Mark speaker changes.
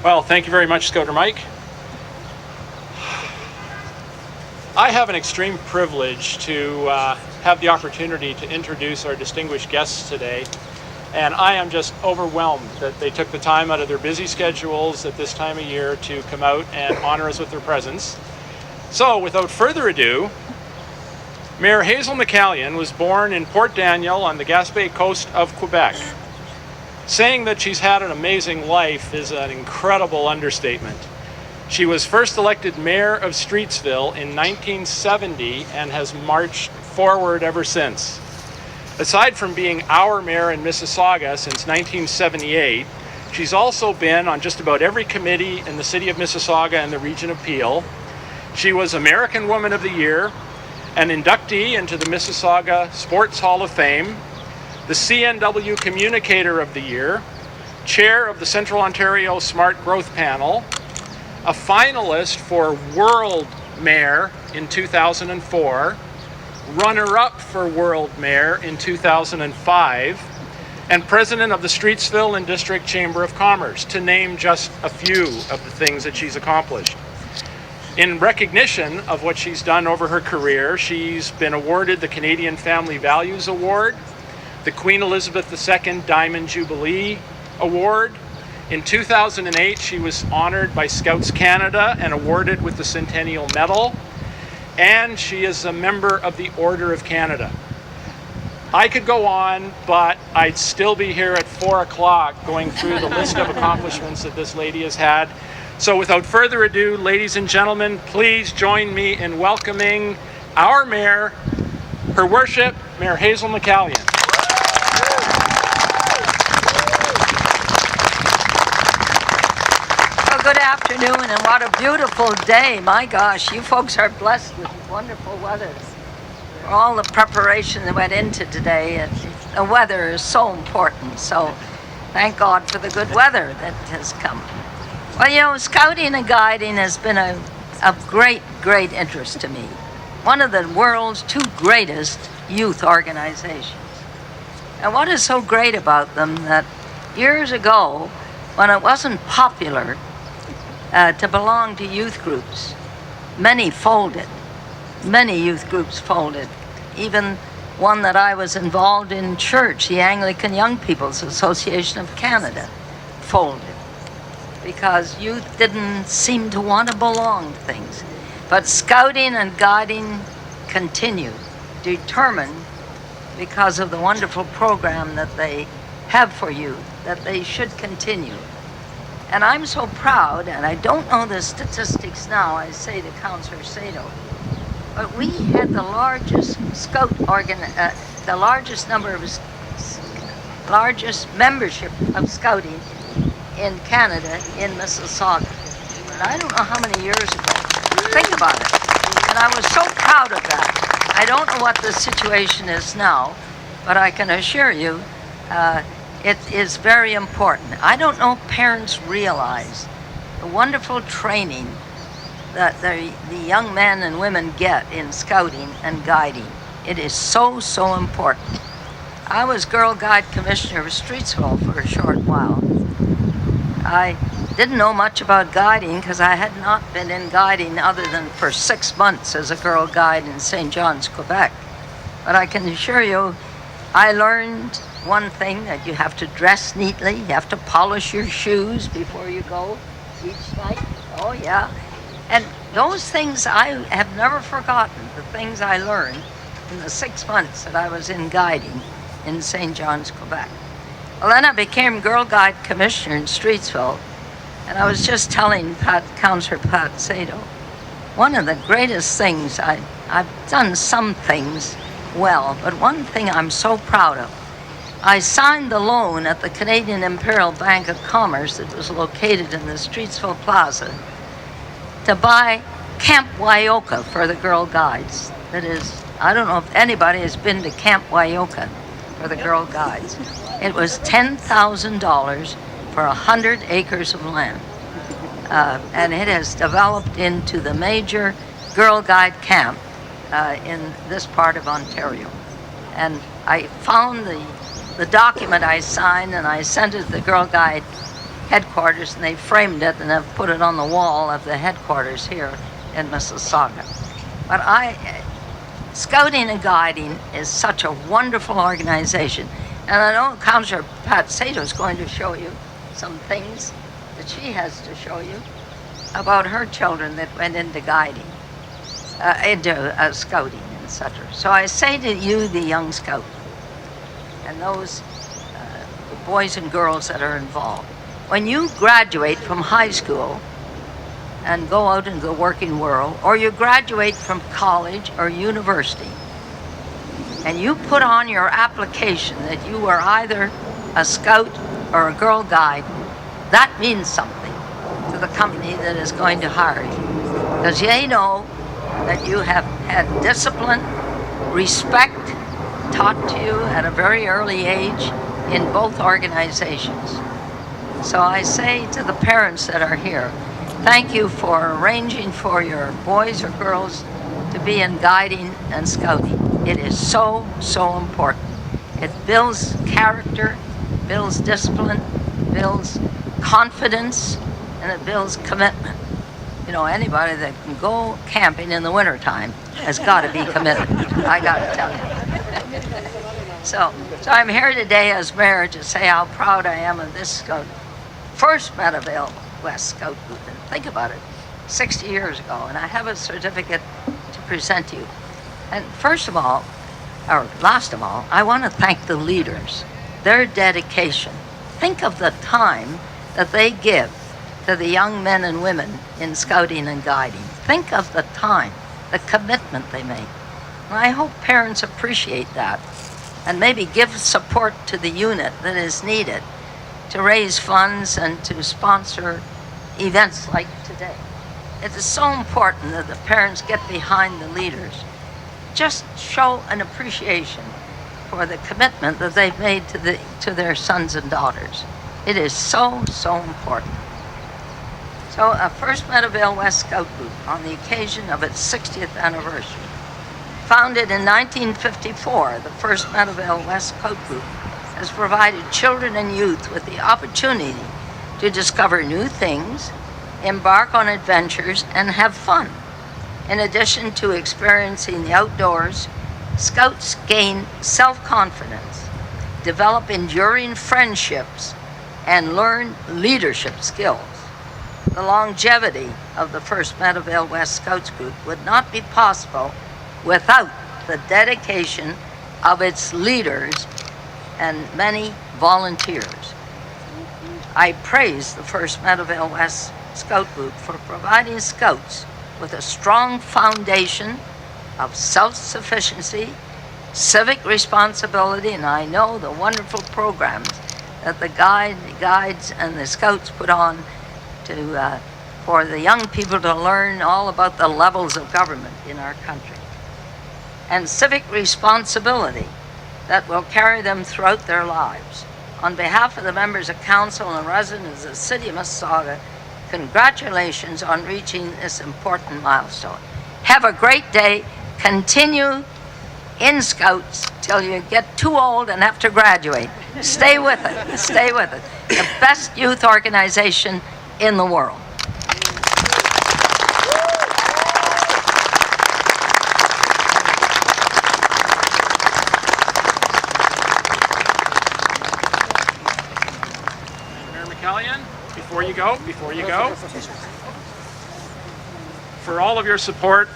Speaker 1: Well, thank you very much, Scouter Mike. I have an extreme privilege to have the opportunity to introduce our distinguished guests today, and I am just overwhelmed that they took the time out of their busy schedules at this time of year to come out and honor us with their presence. So, without further ado, Mayor Hazel McCallion was born in Port Daniel on the Gaspé coast of Quebec. Saying that she's had an amazing life is an incredible understatement. She was first elected mayor of Streetsville in 1970 and has marched forward ever since. Aside from being our mayor in Mississauga since 1978, she's also been on just about every committee in the city of Mississauga and the region of Peel. She was American Woman of the Year, an inductee into the Mississauga Sports Hall of Fame, the CNW Communicator of the Year, chair of the Central Ontario Smart Growth Panel, a finalist for World Mayor in 2004, runner-up for World Mayor in 2005, and president of the Streetsville and District Chamber of Commerce, to name just a few of the things that she's accomplished. In recognition of what she's done over her career, she's been awarded the Canadian Family Values Award, the Queen Elizabeth II Diamond Jubilee Award. In 2008, she was honored by Scouts Canada and awarded with the Centennial Medal, and she is a member of the Order of Canada. I could go on, but I'd still be here at 4 o'clock going through the list of accomplishments that this lady has had. So without further ado, ladies and gentlemen, please join me in welcoming our mayor, Her Worship, Mayor Hazel McCallion.
Speaker 2: Good afternoon, and what a beautiful day. My gosh, you folks are blessed with wonderful weather. For all the preparation that went into today, the weather is so important, so thank God for the good weather that has come. Well, you know, scouting and guiding has been of great interest to me. One of the world's two greatest youth organizations. And what is so great about them that years ago, when it wasn't popular to belong to youth groups, many folded. Many youth groups folded. Even one that I was involved in church, the Anglican Young People's Association of Canada, folded because youth didn't seem to want to belong to things. But scouting and guiding continued, determined because of the wonderful program that they have for youth, that they should continue. And I'm so proud, and I don't know the statistics now, I say to Councillor Sato, but we had the largest largest membership of scouting in Canada in Mississauga. And I don't know how many years ago. Think about it. And I was so proud of that. I don't know what the situation is now, but I can assure you, it is very important. I don't know if parents realize the wonderful training that the young men and women get in scouting and guiding. It is so important. I was Girl Guide Commissioner of Streetsville for a short while. I didn't know much about guiding because I had not been in guiding other than for 6 months as a Girl Guide in St. John's, Quebec. But I can assure you, I learned one thing, that you have to dress neatly, you have to polish your shoes before you go each night. Oh yeah. And those things I have never forgotten, the things I learned in the 6 months that I was in guiding in St. John's, Quebec. Well, then I became Girl Guide Commissioner in Streetsville, and I was just telling Councillor Pat Sato, one of the greatest things, I've done some things well, but one thing I'm so proud of, I signed the loan at the Canadian Imperial Bank of Commerce that was located in the Streetsville Plaza to buy Camp Wyoka for the Girl Guides. That is, I don't know if anybody has been to Camp Wyoka for the Girl Guides. It was $10,000 for 100 acres of land. And it has developed into the major Girl Guide camp in this part of Ontario. And I found the document I signed, and I sent it to the Girl Guide headquarters, and they framed it and have put it on the wall of the headquarters here in Mississauga. But Scouting and Guiding is such a wonderful organization. And I know Councillor Pat Sato is going to show you some things that she has to show you about her children that went into guiding, into scouting, etc. So I say to you, the young scout, and those boys and girls that are involved, when you graduate from high school and go out into the working world, or you graduate from college or university, and you put on your application that you were either a scout or a Girl Guide, that means something to the company that is going to hire you. Because they know that you have had discipline, respect taught to you at a very early age in both organizations. So I say to the parents that are here, thank you for arranging for your boys or girls to be in guiding and scouting. It is so, so important. It builds character, builds discipline, builds confidence, and it builds commitment. You know, anybody that can go camping in the wintertime has got to be committed. I got to tell you. So I'm here today as mayor to say how proud I am of this scout, first Meadowvale West Scout Group. And think about it, 60 years ago, and I have a certificate to present to you. And first of all, or last of all, I want to thank the leaders, their dedication. Think of the time that they give to the young men and women in scouting and guiding. Think of the time, the commitment they make. And I hope parents appreciate that and maybe give support to the unit that is needed to raise funds and to sponsor events like today. It is so important that the parents get behind the leaders. Just show an appreciation for the commitment that they've made to their sons and daughters. It is so, so important. So First Meadowvale West Scout Group, on the occasion of its 60th anniversary. Founded in 1954, the First Meadowvale West Scout Group has provided children and youth with the opportunity to discover new things, embark on adventures, and have fun. In addition to experiencing the outdoors, Scouts gain self-confidence, develop enduring friendships, and learn leadership skills. The longevity of the First Meadowvale West Scouts Group would not be possible without the dedication of its leaders and many volunteers. I praise the First Meadowvale West Scout Group for providing Scouts with a strong foundation of self-sufficiency, civic responsibility, and I know the wonderful programs that the guides and the Scouts put on to for the young people to learn all about the levels of government in our country. And civic responsibility that will carry them throughout their lives. On behalf of the members of council and residents of the city of Mississauga, congratulations on reaching this important milestone. Have a great day. Continue in Scouts till you get too old and have to graduate. Stay with it. Stay with it. The best youth organization in the world.
Speaker 1: Mayor McCallion, before you go, for all of your support